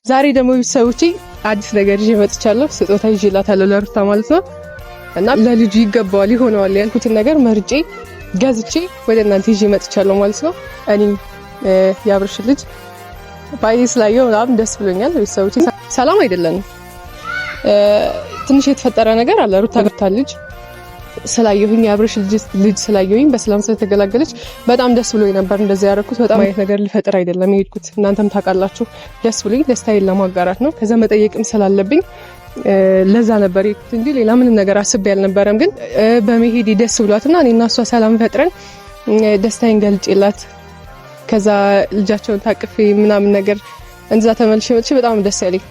ዛሬ ደግሞ ቤተሰቦቼ አዲስ ነገር ይዤ መጥቻለሁ። ስጦታ ይዤላታለሁ ለሩታ ማለት ነው። እና ለልጁ ይገባዋል ይሆነዋል ያልኩትን ነገር መርጬ ገዝቼ ወደ እናንተ ይዤ መጥቻለሁ ማለት ነው። እኔ ያብርሽ ልጅ ባይኔ ስላየው በጣም ደስ ብሎኛል። ቤተሰቦቼ ሰላም አይደለንም፣ ትንሽ የተፈጠረ ነገር አለ። ሩታ ገብታለች ስላየሁኝ ያብርሽ ልጅ ስላየሁኝ በሰላም ስለተገላገለች በጣም ደስ ብሎኝ ነበር። እንደዚህ ያደረኩት በጣም አይነት ነገር ልፈጥር አይደለም የሄድኩት፣ እናንተም ታውቃላችሁ። ደስ ብሎኝ ደስታዬን ለማጋራት ነው። ከዛ መጠየቅም ስላለብኝ ለዛ ነበር የሄድኩት እንጂ ሌላ ምንም ነገር አስቤ አልነበረም። ግን በመሄድ ደስ ብሏትና እኔና እሷ ሰላም ፈጥረን ደስታዬን ገልጬላት ከዛ ልጃቸውን ታቅፌ ምናምን ነገር እንዛ ተመልሼ መጥቼ በጣም ደስ ያለኝ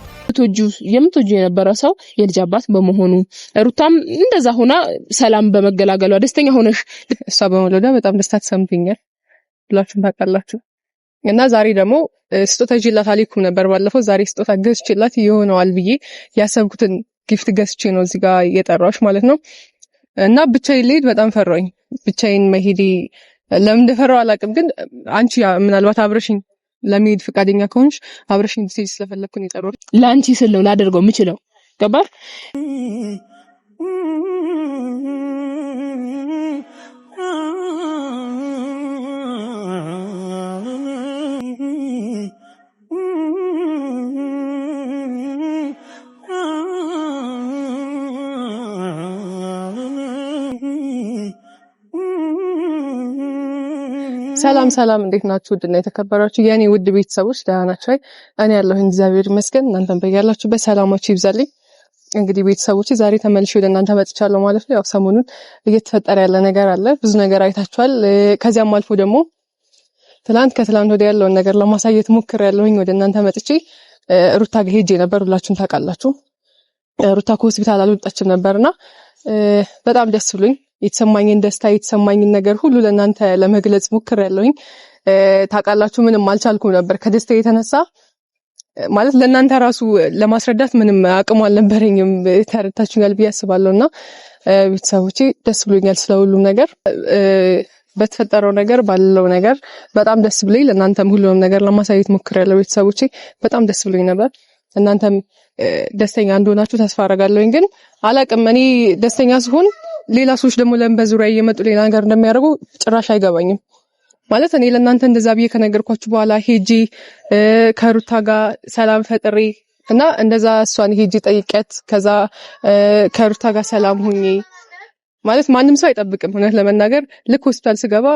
የምትወጁ የነበረ ሰው የልጅ አባት በመሆኑ ሩታም እንደዛ ሆና ሰላም በመገላገሏ ደስተኛ ሆነሽ እሷ በመውለዷ በጣም ደስታ ተሰምቶኛል ብላችሁም ታውቃላችሁ። እና ዛሬ ደግሞ ስጦታ ይዤላት አልሄድኩም ነበር ባለፈው። ዛሬ ስጦታ ገዝቼላት ይሆነዋል ብዬ ያሰብኩትን ጊፍት ገዝቼ ነው እዚህ ጋር የጠራሁሽ ማለት ነው። እና ብቻዬን ልሄድ በጣም ፈራሁኝ። ብቻዬን መሄዴ ለምን እንደፈራሁ አላውቅም። ግን አንቺ ምናልባት አብረሽኝ ለመሄድ ፈቃደኛ ከሆንሽ አብረሽኝ ልትሄጂ ስለፈለኩ ነው የጠራሁት። ለአንቺ ስል ነው ላደርገው የምችለው። ገባሽ? ሰላም ሰላም፣ እንዴት ናችሁ? ውድና የተከበራችሁ የኔ ውድ ቤተሰቦች ደህና ናችሁ? እኔ ያለሁኝ እግዚአብሔር ይመስገን። እናንተም በያላችሁበት ሰላማችሁ ይብዛልኝ። እንግዲህ ቤተሰቦች ዛሬ ተመልሼ ወደ እናንተ መጥቻለሁ ማለት ነው። ያው ሰሞኑን እየተፈጠረ ያለ ነገር አለ፣ ብዙ ነገር አይታችኋል። ከዚያም አልፎ ደግሞ ከትላንት ወዲያ ያለውን ነገር ለማሳየት ሞክሬያለሁኝ። ወደ እናንተ መጥቼ ሩታ ጋር ሄጄ ነበር፣ ሁላችሁም ታውቃላችሁ። ሩታ ከሆስፒታል አልወጣችም ነበርና በጣም ደስ ብሎኝ የተሰማኝን ደስታ የተሰማኝን ነገር ሁሉ ለእናንተ ለመግለጽ ሞክሬያለሁኝ። ታውቃላችሁ ምንም አልቻልኩም ነበር ከደስታ የተነሳ ማለት ለእናንተ ራሱ ለማስረዳት ምንም አቅሙ አልነበረኝም። ተረድታችሁኛል ብዬ አስባለሁና ቤተሰቦቼ ደስ ብሎኛል ስለሁሉም ነገር፣ በተፈጠረው ነገር ባለው ነገር በጣም ደስ ብሎኝ ለእናንተም ሁሉንም ነገር ለማሳየት ሞክሬያለሁ። ቤተሰቦቼ በጣም ደስ ብሎኝ ነበር። እናንተም ደስተኛ እንደሆናችሁ ተስፋ አደርጋለሁኝ። ግን አላቅም እኔ ደስተኛ ስሆን ሌላ ሰዎች ደግሞ ለምን በዙሪያ እየመጡ ሌላ ነገር እንደሚያደርጉ ጭራሽ አይገባኝም። ማለት እኔ ለእናንተ እንደዛ ብዬ ከነገርኳችሁ በኋላ ሄጂ ከሩታ ጋር ሰላም ፈጥሬ እና እንደዛ እሷን ሄጂ ጠይቀት ከዛ ከሩታ ጋር ሰላም ሁኜ ማለት ማንም ሰው አይጠብቅም። እውነት ለመናገር ልክ ሆስፒታል ስገባ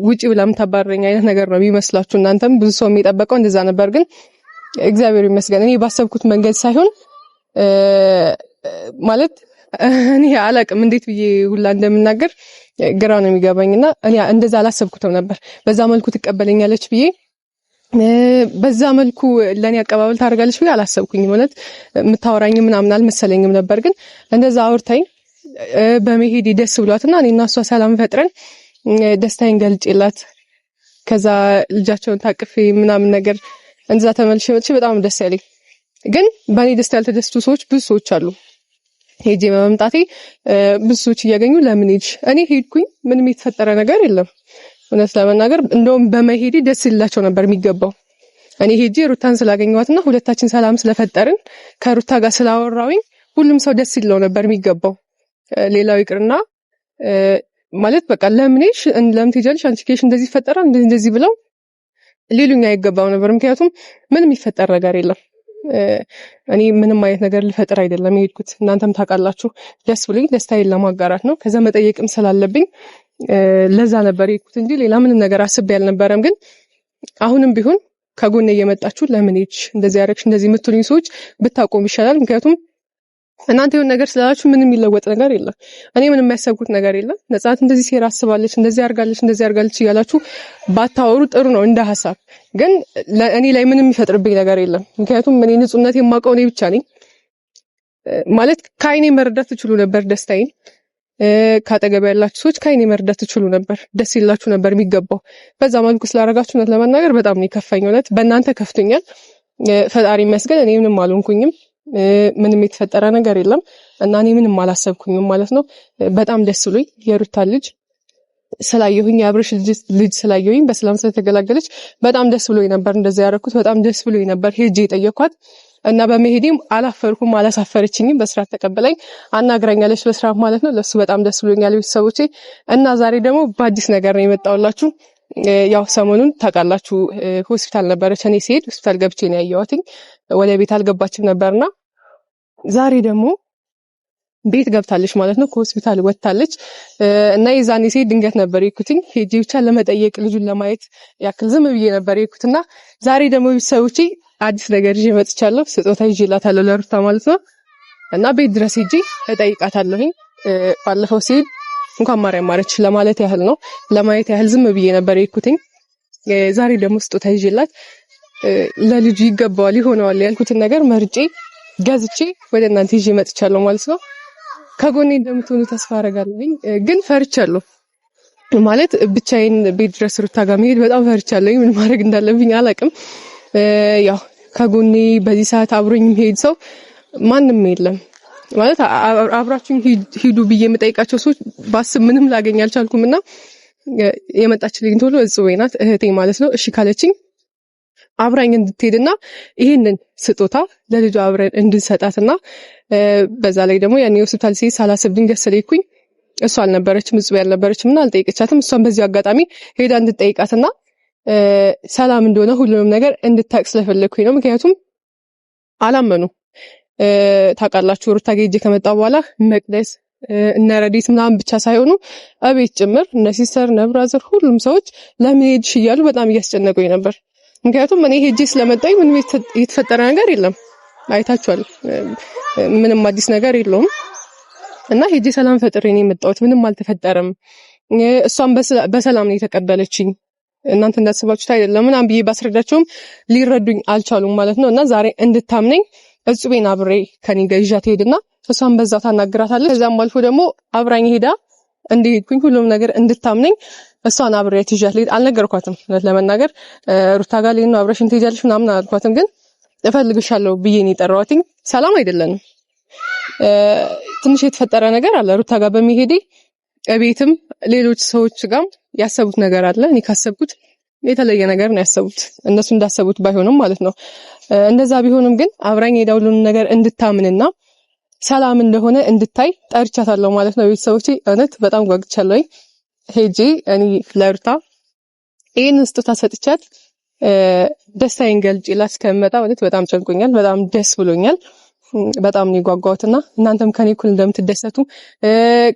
ውጪ ብላ የምታባረኝ አይነት ነገር ነው የሚመስላችሁ። እናንተም ብዙ ሰው የሚጠበቀው እንደዛ ነበር። ግን እግዚአብሔር ይመስገን እኔ ባሰብኩት መንገድ ሳይሆን ማለት እኔ አላቅም እንዴት ብዬ ሁላ እንደምናገር ግራ ነው የሚገባኝና እኔ እንደዛ አላሰብኩትም ነበር። በዛ መልኩ ትቀበለኛለች ብዬ በዛ መልኩ ለኔ አቀባበል ታደርጋለች ብዬ አላሰብኩኝም። ማለት የምታወራኝ ምናምን አልመሰለኝም ነበር። ግን እንደዛ አውርታኝ በመሄድ ደስ ብሏትና እኔና እሷ ሰላም ፈጥረን ደስታዬን ገልጬላት ከዛ ልጃቸውን ታቅፌ ምናምን ነገር እንደዛ ተመልሼ መጥቼ በጣም ደስ ያለኝ። ግን በእኔ ደስታ ያልተደሰቱ ሰዎች ብዙ ሰዎች አሉ። ሄጄ በመምጣቴ ብዙ ሰዎች እያገኙ ለምን ሄድሽ? እኔ ሄድኩኝ፣ ምንም የተፈጠረ ነገር የለም። እውነት ለመናገር እንደውም በመሄዴ ደስ ይላቸው ነበር የሚገባው። እኔ ሄጄ ሩታን ስላገኘኋትና ሁለታችን ሰላም ስለፈጠርን ከሩታ ጋር ስላወራሁኝ ሁሉም ሰው ደስ ይለው ነበር የሚገባው። ሌላው ይቅርና ማለት በቃ ለምን ሄድሽ? ለምን ትሄጃለሽ? አንቺ ኬሽ እንደዚህ ፈጠራ እንደዚህ ብለው ሌሉኛ አይገባው ነበር። ምክንያቱም ምንም ይፈጠር ነገር የለም። እኔ ምንም አይነት ነገር ልፈጥር አይደለም የሄድኩት፣ እናንተም ታውቃላችሁ። ደስ ብሎኝ ደስታዬን ለማጋራት ነው። ከዛ መጠየቅም ስላለብኝ ለዛ ነበር የሄድኩት እንጂ ሌላ ምንም ነገር አስቤ አልነበረም። ግን አሁንም ቢሆን ከጎኔ እየመጣችሁ ለምን ሄድሽ እንደዚህ ያደረግሽ እንደዚህ የምትሉኝ ሰዎች ብታቆም ይሻላል። ምክንያቱም እናንተ የሆነ ነገር ስላላችሁ ምንም የሚለወጥ ነገር የለም። እኔ ምንም የሚያሰብኩት ነገር የለም። ነጻት እንደዚህ ሴራ አስባለች እንደዚህ አርጋለች እያላችሁ ባታወሩ ጥሩ ነው እንደ ሀሳብ። ግን እኔ ላይ ምንም የሚፈጥርብኝ ነገር የለም። ምክንያቱም እኔ ንጹህነት የማውቀው እኔ ብቻ ነኝ። ማለት ከአይኔ መረዳት ትችሉ ነበር ደስታዬን። ካጠገብ ያላችሁ ሰዎች ከአይኔ መረዳት ትችሉ ነበር፣ ደስ ይላችሁ ነበር የሚገባው። በዛ መልኩ ስላደረጋችሁ እውነት ለመናገር በጣም ነው የከፋኝ። እውነት በእናንተ ከፍቶኛል። ፈጣሪ ይመስገን እኔ ምንም አልሆንኩኝም። ምንም የተፈጠረ ነገር የለም እና እኔ ምንም አላሰብኩኝም ማለት ነው። በጣም ደስ ብሎኝ የሩታ ልጅ ስላየሁኝ የአብርሽ ልጅ ስላየሁኝ በሰላም ስለተገላገለች በጣም ደስ ብሎኝ ነበር። እንደዛ ያደረኩት በጣም ደስ ብሎኝ ነበር። ሄጄ የጠየኳት እና በመሄዴም አላፈርኩም፣ አላሳፈረችኝም። በስርዓት ተቀበለኝ አናግራኛለች፣ በስርዓት ማለት ነው። ለሱ በጣም ደስ ብሎኛል ቤተሰቦቼ። እና ዛሬ ደግሞ በአዲስ ነገር ነው የመጣሁላችሁ። ያው ሰሞኑን ታውቃላችሁ ሆስፒታል ነበረች። እኔ ሲሄድ ሆስፒታል ገብቼ ነው ያየኋትኝ። ወደ ቤት አልገባችም ነበርና ዛሬ ደግሞ ቤት ገብታለች ማለት ነው። ከሆስፒታል ወጥታለች እና የዛኔ ሲሄድ ድንገት ነበር የሄድኩትኝ። ሄጄ ብቻ ለመጠየቅ ልጁን ለማየት ያክል ዝም ብዬ ነበር የሄድኩትና ዛሬ ደግሞ ቤተሰቦቼ አዲስ ነገር ይዤ መጥቻለሁ። ስጦታ ይዤላታለሁ ለሩታ ማለት ነው። እና ቤት ድረስ ሄጄ እጠይቃታለሁኝ። ባለፈው ሲሄድ እንኳን ማርያም ማረች ለማለት ያህል ነው፣ ለማየት ያህል ዝም ብዬ ነበር የሄድኩትኝ። ዛሬ ደግሞ ስጦታ ይዤላት ለልጁ ይገባዋል ይሆነዋል ያልኩትን ነገር መርጬ ገዝቼ ወደ እናንተ ይዤ መጥቻለሁ ማለት ነው። ከጎኔ እንደምትሆኑ ተስፋ አደርጋለሁኝ። ግን ፈርቻለሁ ማለት ብቻዬን ቤት ድረስ ሩታ ጋር መሄድ በጣም ፈርቻለሁኝ። ምን ማድረግ እንዳለብኝ አላውቅም። ያው ከጎኔ በዚህ ሰዓት አብሮኝ የሚሄድ ሰው ማንም የለም ማለት አብራችሁኝ ሂዱ ብዬ የምጠይቃቸው ሰዎች ባስብ ምንም ላገኝ አልቻልኩምና የመጣችልኝ ቶሎ እጽዌ ናት እህቴ ማለት ነው። እሺ ካለችኝ አብራኝ እንድትሄድና ይሄንን ስጦታ ለልጇ አብረን እንድንሰጣትና በዛ ላይ ደግሞ ያኔ ሆስፒታል ሲሄድ ሳላስብ ድንገት ስለሄድኩኝ እሷ አልነበረችም፣ እጽዌ አልነበረችም እና አልጠይቀቻትም። እሷን በዚህ አጋጣሚ ሄዳ እንድትጠይቃትና ሰላም እንደሆነ ሁሉንም ነገር እንድታቅ ስለፈለግኩኝ ነው። ምክንያቱም አላመኑ ታውቃላችሁ ሩታ ጌጄ ከመጣ በኋላ መቅደስ እነ ረዲት ምናምን ብቻ ሳይሆኑ አቤት ጭምር እነ ሲስተር እነ ብራዘር ሁሉም ሰዎች ለምን ሄድሽ እያሉ በጣም እያስጨነቁኝ ነበር። ምክንያቱም እኔ ሄጄ ስለመጣኝ ምንም የተፈጠረ ነገር የለም፣ አይታችኋል። ምንም አዲስ ነገር የለውም እና ሄጄ ሰላም ፈጥሬ ነው የመጣሁት። ምንም አልተፈጠረም። እሷም በሰላም ነው የተቀበለችኝ። እናንተ እንዳስባችሁት አይደለም ምናምን ብዬ ባስረዳቸውም ሊረዱኝ አልቻሉም ማለት ነው። እና ዛሬ እንድታምነኝ እጹቤን አብሬ ከኔ ጋር ይዣት ሄድና እሷን በዛው ታናግራታለች። ከዛም አልፎ ደግሞ አብራኝ ሄዳ እንዲሄድኩኝ ሁሉም ነገር እንድታምነኝ እሷን አብሬያት ይዣት ልሄድ አልነገርኳትም። ለመናገር ሩታ ጋር ልሄድ ነው አብረሽን ትሄጃለሽ ምናምን አልኳትም። ግን እፈልግሻለሁ ብዬ ነው የጠራኋትኝ። ሰላም አይደለንም፣ ትንሽ የተፈጠረ ነገር አለ ሩታ ጋር በሚሄዴ ቤትም ሌሎች ሰዎች ጋር ያሰቡት ነገር አለ። እኔ ካሰብኩት የተለየ ነገር ነው ያሰቡት፣ እነሱ እንዳሰቡት ባይሆንም ማለት ነው። እንደዛ ቢሆንም ግን አብራኝ ሄዳ ሁሉንም ነገር እንድታምንና ሰላም እንደሆነ እንድታይ ጠርቻታለሁ ማለት ነው። ቤተሰቦቼ እውነት በጣም ጓግቻለሁ። ሄጄ እኔ ለሩታ ይሄን ስጦታ ሰጥቻት ደስታዬን ገልጬላት እስከምመጣ ማለት በጣም ጨንቆኛል፣ በጣም ደስ ብሎኛል። በጣም ነው የጓጓሁትና እናንተም ከኔ እኩል እንደምትደሰቱ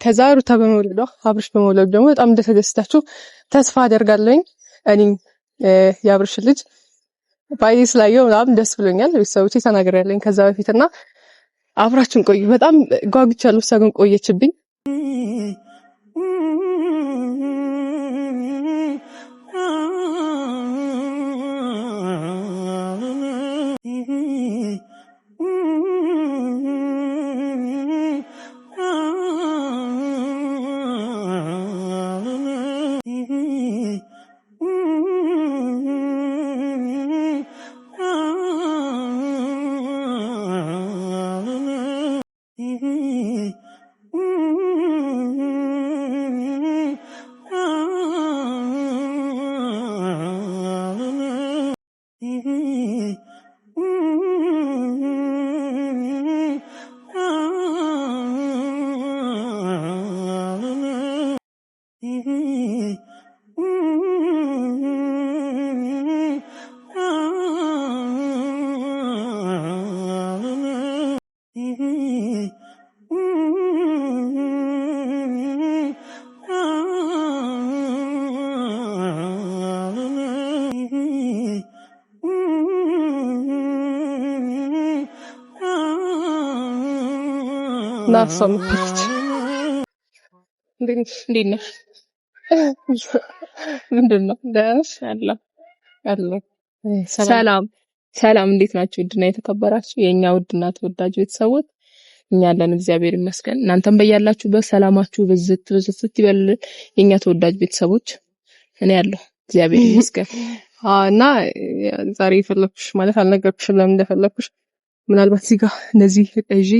ከዛ ሩታ በመውለዷ አብርሽ በመውለዱ ደግሞ በጣም እንደተደሰታችሁ ተስፋ አደርጋለሁኝ። እኔ የአብርሽ ልጅ ባይ ስላየው በጣም ደስ ብሎኛል። ቤተሰቦቼ ተናግሬያለሁኝ ከዛ በፊትና አብራችን ቆዩ። በጣም ጓጉቻለሁ። እሷ ግን ቆየችብኝ። ናፍሷም እንዴት ነሽ? ምንድን ነው ሰላም እንዴት ናችሁ? ውድና የተከበራችሁ የእኛ ውድና ተወዳጅ ቤተሰቦች እኛ አለን እግዚአብሔር ይመስገን። እናንተም በያላችሁበት ሰላማችሁ ብዝት ይበልልን የእኛ ተወዳጅ ቤተሰቦች። እኔ ያለሁ እግዚአብሔር ይመስገን። እና ዛሬ የፈለኩሽ ማለት አልነገርኩሽም ለምን እንደፈለኩሽ። ምናልባት እዚህ ጋር እነዚህ እጂ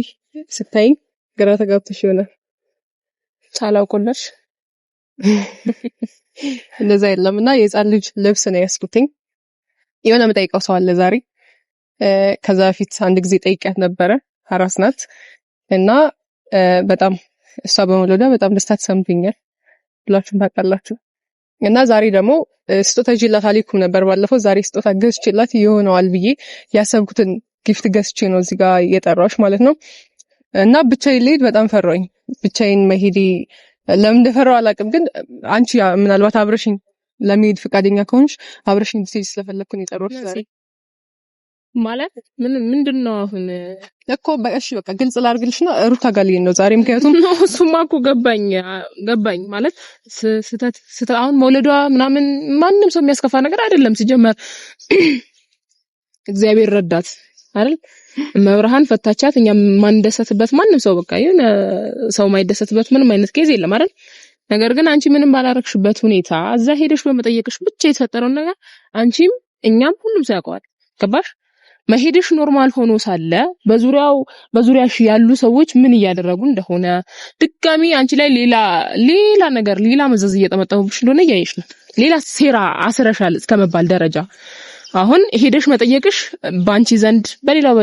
ስታይኝ ግራ ተጋብተሽ ይሆናል። ሳላውቆለሽ እንደዛ የለምና የህፃን ልጅ ልብስ ነው ያስኩትኝ። የሆነ የምጠይቀው ሰው አለ ዛሬ። ከዛ በፊት አንድ ጊዜ ጠይቂያት ነበረ። አራስ ናት እና በጣም እሷ በመውለዷ በጣም ደስታ ተሰምቶኛል ብላችሁም ታውቃላችሁ። እና ዛሬ ደግሞ ስጦታ ይዤላት አልሄድኩም ነበር ባለፈው። ዛሬ ስጦታ ገዝቼላት ይሆነዋል ብዬ ያሰብኩትን ጊፍት ገዝቼ ነው እዚህ ጋር የጠራሁሽ ማለት ነው። እና ብቻዬን ልሄድ በጣም ፈራሁኝ። ብቻዬን መሄዴ ለምን እንደፈራሁ አላውቅም፣ ግን አንቺ ምናልባት አብረሽኝ ለመሄድ ፈቃደኛ ከሆንሽ አብረሽኝ እንድትሄጂ ስለፈለኩ ነው የጠራሁሽ ዛሬ። ማለት ምንድነው አሁን እኮ እሺ በቃ ግልጽ ላድርግልሽና ሩታ ጋር ልሄድ ነው ዛሬ። ምክንያቱም እሱማ እኮ ገባኝ ማለት ስህተት አሁን መውለዷ ምናምን ማንም ሰው የሚያስከፋ ነገር አይደለም። ሲጀመር እግዚአብሔር ረዳት አይደል? መብርሃን ፈታቻት። እኛ ማንደሰትበት ማንም ሰው በቃ የሆነ ሰው ማይደሰትበት ምንም አይነት ኬዝ የለም አይደል? ነገር ግን አንቺ ምንም ባላረክሽበት ሁኔታ እዛ ሄደሽ በመጠየቅሽ ብቻ የተፈጠረውን ነገር አንቺም እኛም ሁሉም ሰው ያውቀዋል። ገባሽ? መሄድሽ ኖርማል ሆኖ ሳለ በዙሪያሽ ያሉ ሰዎች ምን እያደረጉ እንደሆነ ድጋሚ አንቺ ላይ ሌላ ነገር ሌላ መዘዝ እየጠመጠሙብሽ እንደሆነ እያየሽ ነው። ሌላ ሴራ አስረሻል እስከመባል ደረጃ አሁን ሄደሽ መጠየቅሽ ባንቺ ዘንድ በሌላው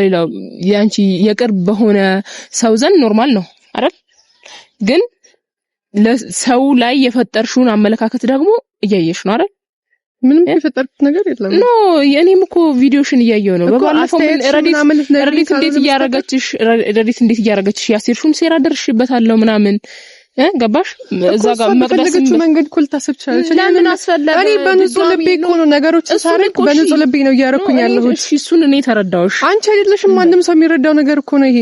ያንቺ የቅርብ በሆነ ሰው ዘንድ ኖርማል ነው አይደል? ግን ለሰው ላይ የፈጠርሽውን አመለካከት ደግሞ እያየሽ ነው አይደል? ምንም የፈጠርኩት ነገር የለም። ኖ የኔም እኮ ቪዲዮሽን እያየው ነው። በባለፈው ረዲት እንዴት እያረገችሽ ያሲርሹን ሴራ ደርሽበታለሁ ምናምን ገባሽ? እዛ ጋር መቅደስም መንገድ ኩል ታስብቻለሽ። ለምን አስፈለገ? እኔ በንጹህ ልቤ እኮ ነው ነገሮችን ሳረግ በንጹህ ልቤ ነው እያረኩኝ ያለሁት። እሺ እሱን እኔ ተረዳውሽ። አንቺ አይደለሽም ማንም ሰው የሚረዳው ነገር እኮ ነው ይሄ።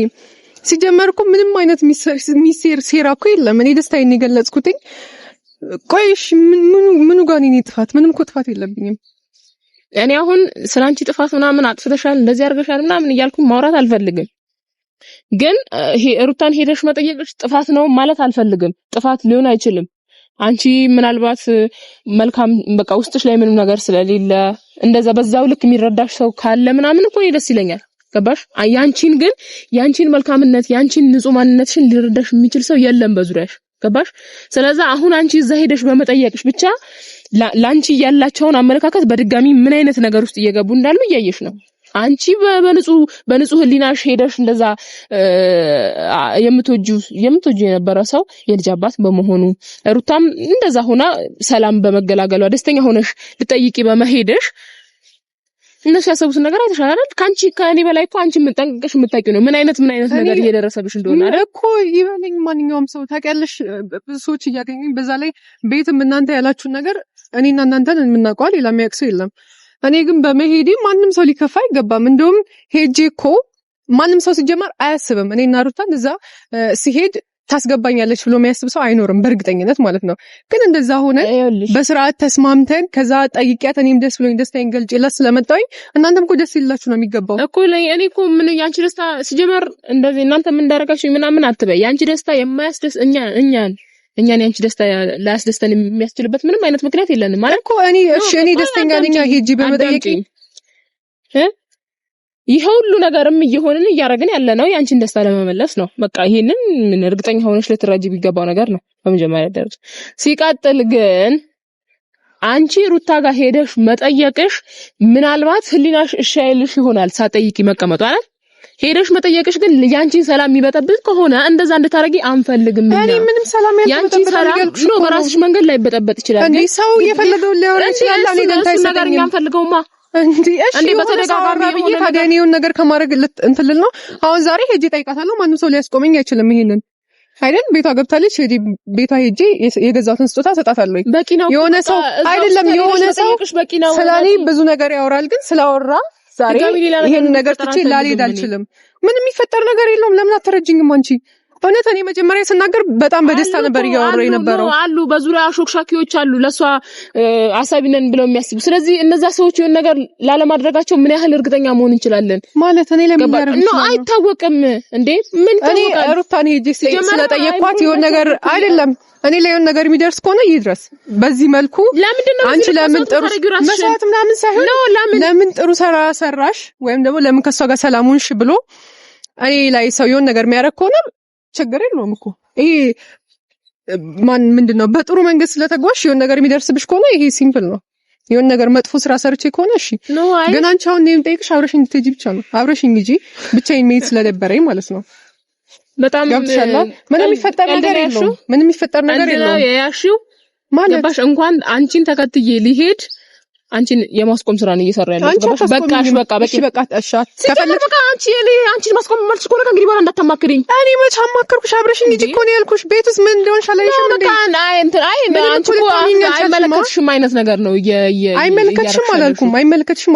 ሲጀመር እኮ ምንም አይነት ሚስጥር ሴራ እኮ የለም። እኔ ደስታዬን የገለጽኩትኝ። ቆይሽ ምኑ ጋር ነው ጥፋት? ምንም እኮ ጥፋት የለብኝም። እኔ አሁን ስላንቺ ጥፋት ምናምን አጥፍተሻል እንደዚህ አድርገሻል ምናምን እያልኩ ማውራት አልፈልግም። ግን ሩታን ሄደሽ መጠየቅሽ ጥፋት ነው ማለት አልፈልግም። ጥፋት ሊሆን አይችልም። አንቺ ምናልባት መልካም በቃ ውስጥሽ ላይ ምንም ነገር ስለሌለ እንደዛ በዛው ልክ የሚረዳሽ ሰው ካለ ምናምን እኮ ደስ ይለኛል። ገባሽ? ያንቺን መልካምነት ያንቺን ንጹህ ማንነትሽን ሊረዳሽ የሚችል ሰው የለም በዙሪያሽ። ገባሽ? ስለዚህ አሁን አንቺ እዛ ሄደሽ በመጠየቅሽ ብቻ ላንቺ ያላቸውን አመለካከት በድጋሚ ምን አይነት ነገር ውስጥ እየገቡ እንዳሉ እያየሽ ነው። አንቺ በንጹህ ህሊናሽ ሄደሽ እንደዛ የምትወጂው የነበረ ሰው የልጅ አባት በመሆኑ ሩታም እንደዛ ሆና ሰላም በመገላገሏ ደስተኛ ሆነሽ ልጠይቂ በመሄደሽ እነሱ ያሰቡትን ነገር አይተሻል አይደል? ከኔ በላይ እኮ አንቺ የምጠንቀቅሽ የምታውቂው ነው ምን አይነት ነገር እየደረሰብሽ እንደሆነ አይደል እኮ ይበለኝ ማንኛውም ሰው ታውቂያለሽ። ብዙ ሰዎች እያገኙኝ በዛ ላይ ቤትም እናንተ ያላችሁን ነገር እኔና እናንተን የምናውቀው ሌላ የሚያውቅ ሰው የለም። እኔ ግን በመሄዴ ማንም ሰው ሊከፋ አይገባም። እንደውም ሄጄ እኮ ማንም ሰው ሲጀመር አያስብም እኔና ሩታን እዛ ሲሄድ ታስገባኛለች ብሎ የሚያስብ ሰው አይኖርም በእርግጠኝነት ማለት ነው። ግን እንደዛ ሆነ በስርዓት ተስማምተን ከዛ ጠይቂያት እኔም ደስ ብሎኝ ደስታዬን ገልጬላት ስለመጣሁኝ እናንተም እኮ ደስ ይላችሁ ነው የሚገባው እኮ። እኔ እኮ ምን ያንቺ ደስታ ሲጀመር እንደዚህ እናንተ ምን እንዳረጋችሁ ምናምን አትበይ። ያንቺ ደስታ የማያስደስት እኛን ያንቺ ደስታ ላያስደስተን የሚያስችልበት ምንም አይነት ምክንያት የለንም ማለት እኮ። እኔ ደስተኛ ነኝ ሄጂ በመጠየቅ ይሄ ሁሉ ነገርም እየሆነን እያረግን ያለ ነው ያንቺን ደስታ ለመመለስ ነው። በቃ ይሄንን ምን እርግጠኛ ሆነሽ ልትረጂ ቢገባው ነገር ነው በመጀመሪያ ደረጃ። ሲቀጥል ግን አንቺ ሩታ ጋር ሄደሽ መጠየቅሽ ምናልባት ህሊናሽ እሺ አይልሽ ይሆናል ሳጠይቂ መቀመጡ አይደል? ሄደሽ መጠየቅሽ ግን ያንቺን ሰላም የሚበጠብጥ ከሆነ እንደዛ እንድታረጊ አንፈልግም። እኔ ምንም ሰላም ያንቺን ሰላም ነው በራስሽ መንገድ ላይ በጠበጥ ይችላል። እንዴ ሰው የፈለገው ሊያወራ ይችላል። እኔ ደንታ ነገር ያንፈልገውማ እንዴ በተደጋጋሚ ብዬ ታዲያኔውን ነገር ከማድረግ እንትልል ነው። አሁን ዛሬ ሄጄ ጠይቃታለሁ። ማንም ሰው ሊያስቆመኝ አይችልም። ይሄንን አይደል ቤቷ ገብታለች። ቤቷ ሄጄ የገዛሁትን ስጦታ ሰጣታለሁ። በቂ ነው። የሆነ ሰው አይደለም የሆነ ሰው ስለኔ ብዙ ነገር ያወራል። ግን ስላወራ ዛሬ ይሄን ነገር ትቼ ላልሄድ አልችልም። ምንም የሚፈጠር ነገር የለውም። ለምን አትረጅኝም አንቺ? እውነት እኔ መጀመሪያ ስናገር በጣም በደስታ ነበር እያወራሁ የነበረው። አሉ በዙሪያ ሾክሻኪዎች አሉ ለሷ አሳቢነን ብለው የሚያስቡ። ስለዚህ እነዛ ሰዎች የሆነ ነገር ላለማድረጋቸው ምን ያህል እርግጠኛ መሆን እንችላለን ማለት እኔ ለምን ያደርጉ ነው አይታወቅም እንዴ? ምን እኔ ሩታን ሄጄ ስለጠየቅኳት የሆነ ነገር አይደለም እኔ ላይ የሆነ ነገር የሚደርስ ከሆነ ይድረስ። በዚህ መልኩ አንቺ ለምን ጥሩ መስዋዕት ምናምን ሳይሆን ለምን ጥሩ ሰራሽ ወይም ደግሞ ለምን ከሷ ጋር ሰላሙንሽ ብሎ እኔ ላይ ሰው የሆነ ነገር የሚያደርግ ከሆነ ችግር የለውም እኮ። ይሄ ምንድነው በጥሩ መንገድ ስለተጓዝሽ የሆነ ነገር የሚደርስብሽ ከሆነ ይሄ ሲምፕል ነው። የሆነ ነገር መጥፎ ስራ ሰርቼ ከሆነ እሺ፣ ግን አንቺ አሁን እኔም ጠይቅሽ አብረሽኝ እንድትሄጂ ብቻ ነው። አብረሽኝ እንጂ ብቻዬን መሄድ ስለደበረኝ ማለት ነው። በጣም ምንም የሚፈጠር ነገር የለውም። ምንም የሚፈጠር ነገር የለውም። ያያሽው ማለት ባሽ እንኳን አንቺን ተከትዬ ሊሄድ አንቺን የማስቆም ስራ ነው እየሰራ ያለው። በቃሽ በቃ እሻት ከፈለክ በቃ አንቺን ማስቆም ማለት እኮ ነው። እንግዲህ በኋላ እንዳታማክሪኝ። እኔ መቼ አማከርኩሽ? አብረሽኝ እንጂ እኮ ነው ያልኩሽ። ቤትስ ምን እንደሆንሽ አላየሽም እንዴ? በቃ አንቺ እኮ አይመለከትሽም አይነት ነገር ነው። አይመለከትሽም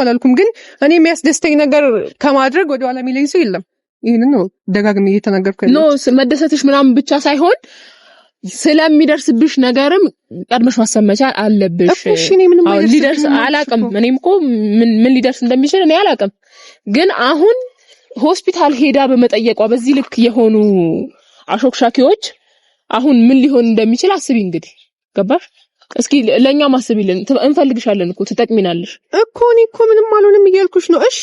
አላልኩም፣ ግን እኔ የሚያስደስተኝ ነገር ከማድረግ ወደ ኋላ የሚለኝ ሰው የለም። ይሄንን ነው ደጋግሜ እየተናገርኩ ያለው። መደሰትሽ ምናምን ብቻ ሳይሆን ስለሚደርስብሽ ነገርም ቀድመሽ ማሰብ መቻል አለብሽ። እሺ እኔ ምንም ሊደርስ አላቅም። እኔም እኮ ምን ሊደርስ እንደሚችል እኔ አላቅም። ግን አሁን ሆስፒታል ሄዳ በመጠየቋ በዚህ ልክ የሆኑ አሾክሻኪዎች አሁን ምን ሊሆን እንደሚችል አስቢ። እንግዲህ ገባሽ? እስኪ ለኛ ማስቢልን። እንፈልግሻለን እኮ ትጠቅሚናለሽ እኮ። እኔ እኮ ምንም አልሆንም እያልኩሽ ነው። እሺ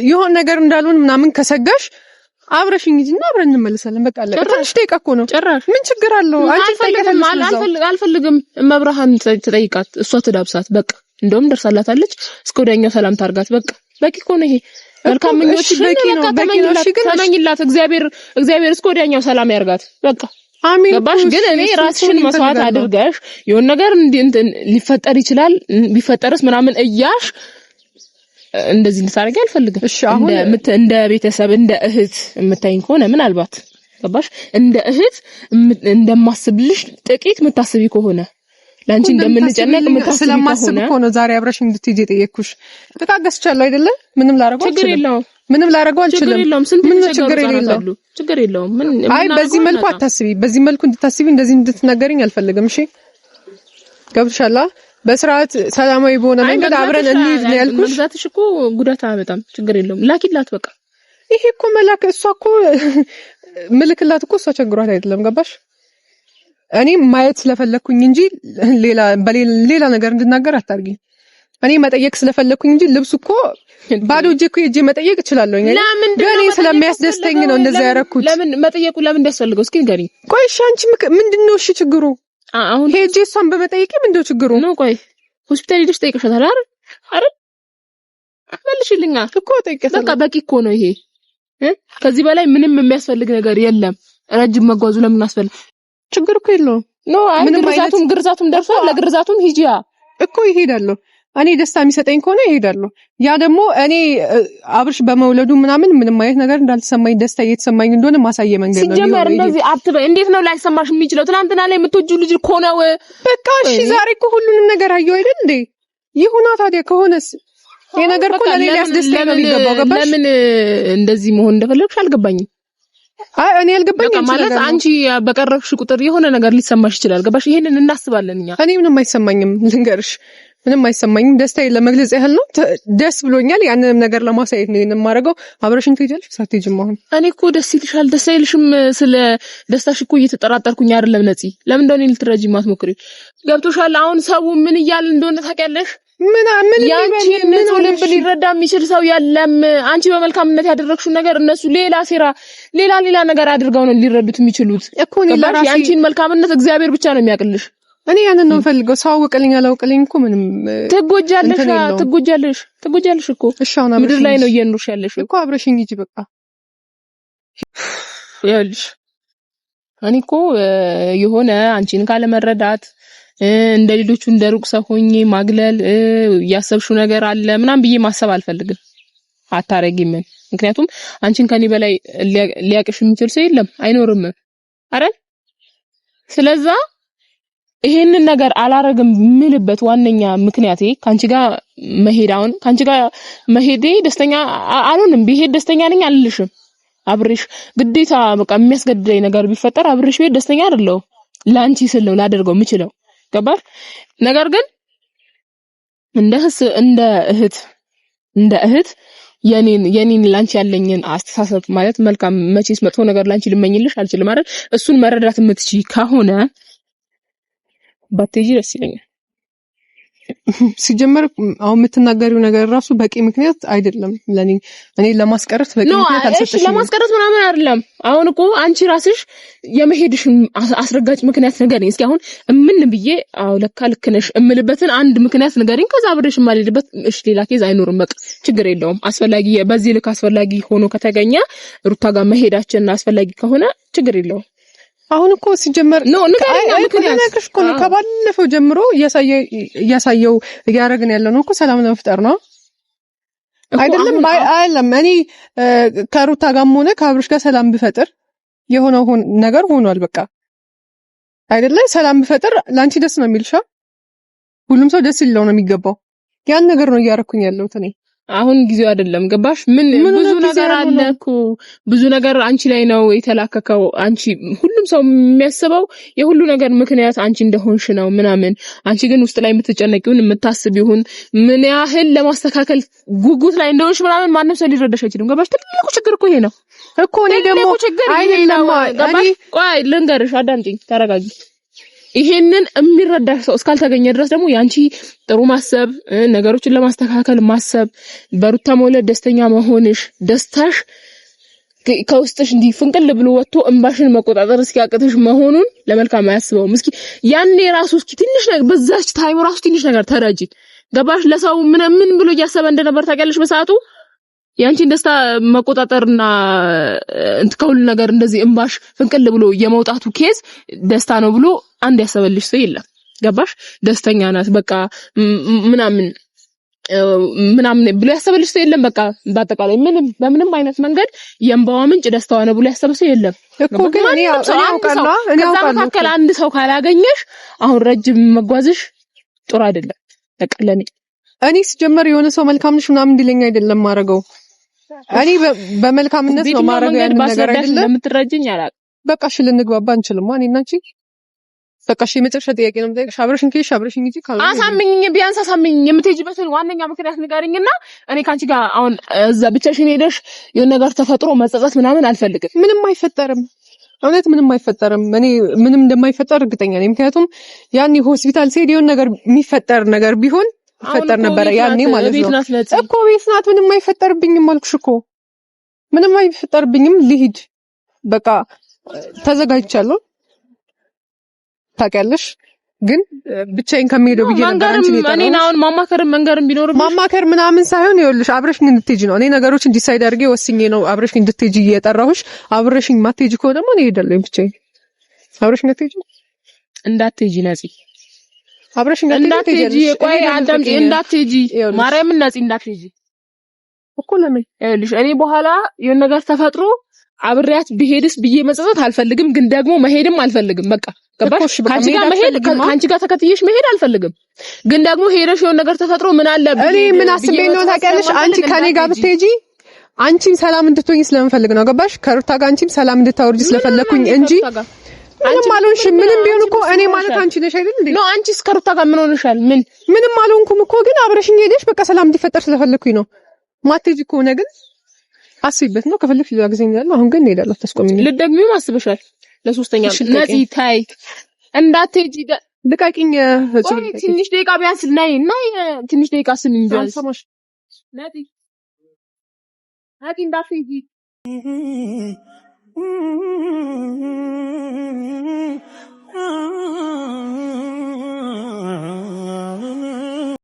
የሆነ ነገር እንዳልሆን ምናምን ከሰጋሽ አብረሽኝ ሂጂና አብረን እንመለሳለን። በቃ አለ። ትንሽ ደቂቃ እኮ ነው። ጭራሽ ምን ችግር አለው? አልፈልግም። መብርሃን ትጠይቃት፣ እሷ ትዳብሳት። በቃ እንደውም ደርሳላታለች። እስከ ወዲያኛው ሰላም ታርጋት። በቂ እኮ ነው ይሄ። መልካም ምኞት በቂ ነው። ተመኝላት። እግዚአብሔር እስከ ወዲያኛው ሰላም ያርጋት። በቃ አሜን። ገባሽ? ግን እኔ ራስሽን መስዋዕት አድርገሽ የሆነ ነገር ሊፈጠር ይችላል ቢፈጠርስ ምናምን እያሽ እንደዚህ እንድታረጊ አልፈልግም። እሺ አሁን እንደ ቤተሰብ እንደ እህት የምታይኝ ከሆነ ምናልባት ገባሽ? እንደ እህት እንደማስብልሽ ጥቂት የምታስቢ ከሆነ ላንቺ እንደምንጨነቅ የምታስቢ ስለማስብ እኮ ነው ዛሬ አብረሽኝ እንድትሄጂ የጠየቅኩሽ። ተታገስቻለሁ አይደለ? ምንም ላረጋው ችግር የለውም። ምንም ላረጋው አልችልም። ችግር የለውም። አይ በዚህ መልኩ አታስቢ። በዚህ መልኩ እንድታስቢ እንደዚህ እንድትናገሪኝ አልፈልግም። እሺ ገብቶሻል? በስርዓት ሰላማዊ በሆነ መንገድ አብረን እንሂድ ነው ያልኩሽ። መግዛትሽ እኮ ጉዳት በጣም ችግር የለውም። ላኪላት በቃ። ይሄ እኮ መላክ እሷ እኮ ምልክላት እኮ እሷ ቸግሯት አይደለም። ገባሽ? እኔ ማየት ስለፈለኩኝ እንጂ ሌላ ነገር እንድናገር አታርጊ። እኔ መጠየቅ ስለፈለኩኝ እንጂ ልብሱ እኮ ባዶ እጄ እኮ ሄጄ መጠየቅ እችላለሁ። ግን ስለሚያስደስተኝ ነው እንደዛ ያደረኩት። ለምን መጠየቁ ለምን እንዳስፈልገው እስኪ ንገሪኝ። ቆይ እሺ አንቺ ምንድነው እሺ ችግሩ? አሁን ሄጄ እሷን በመጠየቄ ምንድነው ችግሩ? ነው ቆይ ሆስፒታል ሄደሽ ጠይቀሻታል አይደል? መልሽልኛ እኮ ጠይቀሻታል። በቃ በቂ እኮ ነው ይሄ። ከዚህ በላይ ምንም የሚያስፈልግ ነገር የለም። ረጅም መጓዙ ለምን አስፈልግ? ችግር እኮ የለውም። ግርዛቱም ደርሷል። ለግርዛቱም ሂጂያ እኮ ይሄዳለሁ። እኔ ደስታ የሚሰጠኝ ከሆነ ይሄዳለሁ። ያ ደግሞ እኔ አብርሽ በመውለዱ ምንም አይነት ነገር እንዳልተሰማኝ ደስታ እየተሰማኝ እንደሆነ ማሳየ መንገድ ነው። ሲጀመር እንደዚህ አትበይ። እንዴት ነው ላይሰማሽ የሚችለው? ትናንትና ላይ የምትወጂው ልጅ እኮ ነው። በቃ እሺ ዛሬ እኮ ሁሉንም ነገር አየሁ አይደል እንዴ? ይሁና ታዲያ ከሆነስ ይሄ ነገር እኮ ለኔ ሊያስደስተኝ ነው የሚገባው። ገባሽ? ለምን እንደዚህ መሆን እንደፈለግሽ አልገባኝም። እኔ አልገባኝም ማለት አንቺ በቀረብሽ ቁጥር የሆነ ነገር ሊሰማሽ ይችላል። ገባሽ? ይሄንን እናስባለን እኛ። እኔ ምንም አይሰማኝም ልንገርሽ፣ ምንም አይሰማኝም። ደስታዬን ለመግለጽ ያህል ነው። ደስ ብሎኛል። ያንንም ነገር ለማሳየት ነው ይሄንን ማድረገው። አብረሽኝ ትሄጃለሽ ሳትሄጂም? አሁን እኔ እኮ ደስ ይልሻል ደስ አይልሽም ስለ ደስታሽ እኮ እየተጠራጠርኩኝ አይደለም ነፂ። ለምን እንደሆነ ልትረጂ ማትሞክሪው? ገብቶሻል? አሁን ሰው ምን እያለ እንደሆነ ታውቂያለሽ? ምን ያንቺን ልብ ሊረዳ የሚችል ሰው የለም። አንቺ በመልካምነት ያደረግሽው ነገር እነሱ ሌላ ሴራ ሌላ ነገር አድርገው ነው ሊረዱት የሚችሉት እኮ። ያንቺን መልካምነት እግዚአብሔር ብቻ ነው የሚያውቅልሽ። እኔ ያንን ነው ፈልገው። ሰው አውቀልኝ አላውቀልኝ እኮ ምንም ትጎጃለሽ እኮ። ምድር ላይ ነው እየኖርሽ ያለሽ እኮ። አብረሽኝ ሂጂ በቃ። ይኸውልሽ እኔ እኮ የሆነ አንቺን ካለመረዳት እንደ ሌሎቹ እንደ ሩቅ ሰው ሆኜ ማግለል ያሰብሽው ነገር አለ ምናምን ብዬ ማሰብ አልፈልግም። አታረጊም። ምክንያቱም አንቺን ከኔ በላይ ሊያቅሽ የሚችል ሰው የለም አይኖርም አይደል? ስለዛ ይሄንን ነገር አላረግም ምልበት ዋነኛ ምክንያቴ ካንቺ ጋር መሄዴ ደስተኛ አልሆንም። ቢሄድ ደስተኛ ነኝ አልልሽም። አብሬሽ ግዴታ በቃ የሚያስገድደኝ ነገር ቢፈጠር አብሬሽ ቤት ደስተኛ አይደለሁ። ላንቺ ስል ነው ላደርገው የምችለው። ገባሽ? ነገር ግን እንደ እህት የኔን ላንቺ ያለኝን አስተሳሰብ ማለት መልካም መቼስ መጥፎ ነገር ላንቺ ልመኝልሽ አልችልም አይደል? እሱን መረዳት የምትችይ ከሆነ ባትሄጂ ደስ ይለኛል። ሲጀመር አሁን የምትናገሪው ነገር ራሱ በቂ ምክንያት አይደለም ለኔ እኔ ለማስቀረት በቂ ምክንያት አልሰጠሽም። እሺ ለማስቀረት ምናምን አይደለም። አሁን እኮ አንቺ ራስሽ የመሄድሽን አስረጋጭ ምክንያት ንገሪኝ እስኪ። አሁን ምን ብዬ ለካ ልክ ነሽ እምልበትን አንድ ምክንያት ንገሪኝ። ከዛ አብሬሽ የማልሄድበት እሺ ሌላ ኬዝ አይኖርም፣ በቃ ችግር የለውም። አስፈላጊ በዚህ ልክ አስፈላጊ ሆኖ ከተገኘ ሩታ ጋር መሄዳችን አስፈላጊ ከሆነ ችግር የለውም። አሁን እኮ ሲጀመር ምክንያት እኮ ነው ከባለፈው ጀምሮ እያሳየው እያደረግን ያለው ነው እኮ ሰላም ለመፍጠር ነው አይደለም። እኔ ከሩታ ጋርም ሆነ ከአብርሽ ጋር ሰላም ብፈጥር የሆነው ነገር ሆኗል። በቃ አይደለ? ሰላም ብፈጥር ላንቺ ደስ ነው የሚልሻ። ሁሉም ሰው ደስ ይለው ነው የሚገባው። ያን ነገር ነው እያደረኩኝ ያለሁት እኔ። አሁን ጊዜው አይደለም ገባሽ? ምን ብዙ ነገር አለ እኮ ብዙ ነገር አንቺ ላይ ነው የተላከከው። አንቺ ሁሉም ሰው የሚያስበው የሁሉ ነገር ምክንያት አንቺ እንደሆንሽ ነው ምናምን። አንቺ ግን ውስጥ ላይ የምትጨነቂውን የምታስቢውን ምን ያህል ለማስተካከል ጉጉት ላይ እንደሆንሽ ምናምን ማንም ሰው ሊረዳሽ አይችልም። ገባሽ? ትልቁ ችግር እኮ ይሄ ነው እኮ። እኔ ደግሞ አይደለም ገባሽ? ቆይ ልንገርሽ፣ አዳምጪኝ፣ ተረጋጊ። ይሄንን የሚረዳሽ ሰው እስካልተገኘ ድረስ ደግሞ ያንቺ ጥሩ ማሰብ፣ ነገሮችን ለማስተካከል ማሰብ፣ በሩታ መውለድ ደስተኛ መሆንሽ፣ ደስታሽ ከውስጥሽ እንዲህ ፍንቅል ብሎ ወጥቶ እንባሽን መቆጣጠር እስኪያቅትሽ መሆኑን ለመልካም አያስበውም። እስኪ ያኔ ራሱ እስኪ ትንሽ ነገር በዛች ታይም ራሱ ትንሽ ነገር ተረጂ። ገባሽ? ለሰው ምን ብሎ እያሰበ እንደነበር ታውቂያለሽ በሰዓቱ። ያንቺን ደስታ መቆጣጠርና ከሁሉ ነገር እንደዚህ እንባሽ ፍንቅል ብሎ የመውጣቱ ኬዝ ደስታ ነው ብሎ አንድ ያሰበልሽ ሰው የለም። ገባሽ? ደስተኛ ናት በቃ ምናምን ብሎ ያሰበልሽ ሰው የለም። በቃ በአጠቃላይ በምንም አይነት መንገድ የእንባዋ ምንጭ ደስታዋ ነው ብሎ ያሰበ ሰው የለም እኮ። ግን እኔ አውቃለሁ መካከል አንድ ሰው ካላገኘሽ አሁን ረጅም መጓዝሽ ጥሩ አይደለም። በቃ እኔ ሲጀመር የሆነ ሰው መልካም ነሽ ምናምን እንዲለኝ አይደለም ማረገው። እኔ በመልካምነት ነው ማረገው ያን ነገር አይደለም። እንደምትረጅኝ አላውቅም። በቃ እሺ ልንግባባ እንችልም እኔ እና አንቺ። በቃ እሺ የመጨረሻ ጥያቄ ነው የምጠይቅሽ። አብረሽኝ ከይሽ አብረሽኝ እንጂ አሳምኝ፣ ቢያንስ አሳምኝ። የምትሄጂበትን ዋነኛ ምክንያት ንገሪኝና እኔ ካንቺ ጋር አሁን እዛ ብቻሽን ሄደሽ የሆነ ነገር ተፈጥሮ መጸጸት ምናምን አልፈልግም። ምንም አይፈጠርም፣ እውነት ምንም አይፈጠርም። እኔ ምንም እንደማይፈጠር እርግጠኛ ነኝ። ምክንያቱም ያኔ ሆስፒታል ሲሄድ የሆነ ነገር የሚፈጠር ነገር ቢሆን ይፈጠር ነበር ያኔ ማለት ነው እኮ። ቤት ናት፣ ምንም አይፈጠርብኝም አልኩሽ እኮ። ምንም አይፈጠርብኝም። ልሂድ በቃ ተዘጋጅቻለሁ። ታውቂያለሽ ግን ብቻዬን ከመሄደው ብዬ ነበር አንቺ ነው የጠራሁሽ። እኔ አሁን መንገርም ቢኖርብሽ ማማከር ምናምን ሳይሆን ይኸውልሽ አብረሽኝ እንድትሄጂ ነው። እኔ ነገሮችን ዲሳይድ አድርጌ ወስኜ ነው አብረሽኝ እንድትሄጂ የጠራሁሽ። አብረሽኝ ማትሄጂ ከሆነ ደግሞ እኔ እሄዳለሁ ብቻዬን። አብረሽኝ እንዳትሄጂ ነፂ፣ አብረሽኝ እንዳትሄጂ። ቆይ አዳምጪ፣ እንዳትሄጂ ማርያምን ነፂ፣ እንዳትሄጂ እኮ ለምን ይኸውልሽ እኔ በኋላ የሆነ ነገር ተፈጥሮ አብሬያት ብሄድስ ብዬ መጸጸት አልፈልግም፣ ግን ደግሞ መሄድም አልፈልግም። በቃ ገባሽ? ከአንቺ ጋር ተከትዬሽ መሄድ አልፈልግም፣ ግን ደግሞ ሄደሽ የሆነ ነገር ተፈጥሮ ምን አለ እኔ ምን አስቤ ነው ታውቂያለሽ? አንቺ ከኔ ጋር ብትሄጂ አንቺም ሰላም እንድትሆኝ ስለምፈልግ ነው። ገባሽ? ከሩታ ጋር አንቺም ሰላም እንድታወርጂ ስለፈለኩኝ እንጂ ምንም አልሆንሽም። ምንም ቢሆን እኮ እኔ ማለት አንቺ ነሽ አይደል እንዴ? ነው አንቺስ ከሩታ ጋር ምን ሆነሻል? ምንም አልሆንኩም እኮ፣ ግን አብረሽኝ ሄደሽ በቃ ሰላም እንዲፈጠር ስለፈለኩኝ ነው። ማትሄጂ ከሆነ ግን አስቢበት ነው። ከፈለግሽ ሌላ ጊዜ እንሄዳለን። አሁን ግን እንሄዳለን። ተስቆሚኝ ልትደግሚው አስበሻል? ለሶስተኛ ነፂ ታይ እንዳትሄጂ ልቃቂኝ። ትንሽ ደቂቃ ቢያንስ ነይ ትንሽ ደቂቃ ስሚኝ ቢያንስ ነፂ እንዳትሄጂ